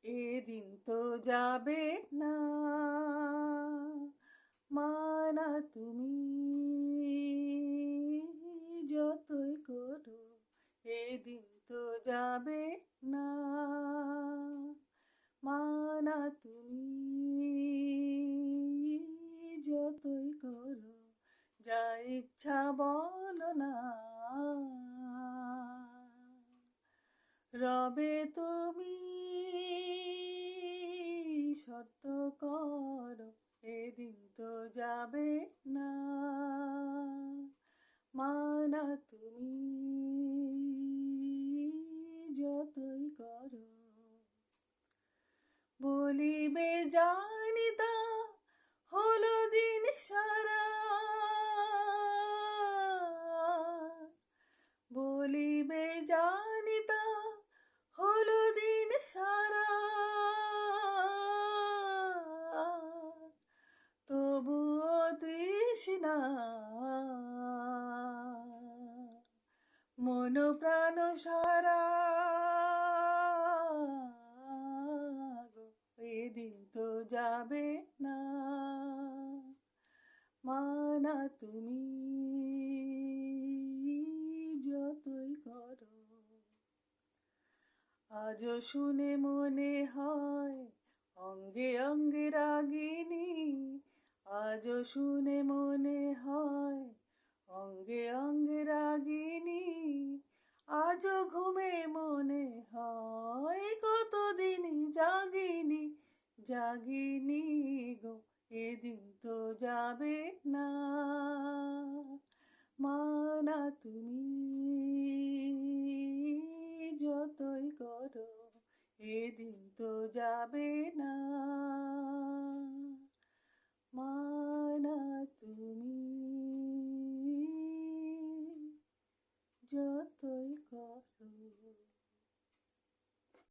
এদিন তো যাবে না, মানা তুমি যতই করো, এদিন তো যাবে না, মানা তুমি যতই করো, যা ইচ্ছা বলো না, রবে তুমি শর্ত করো, এদিন তো যাবে না, মানা তুমি যতই করো। বলিবে জানি তা হলো দিন সারা, বলিবে জানি তা হলো দিন সারা, তবুও তৃষ্ণা মন প্রাণ সারা গো, এদিন তো যাবে না, মানা তুমি যতই করো। আজও শুনে মনে হয় অঙ্গে অঙ্গে রাগিনী, আজও শুনে মনে হয় অঙ্গে অঙ্গে রাগিনী, আজও ঘুমে মনে হয় কতদিন জাগিনী, জাগিনী গো, এদিন তো যাবে না, মানা তুমি যতই করো, এদিন তো যাবে না, মানা তুমি যতই করো।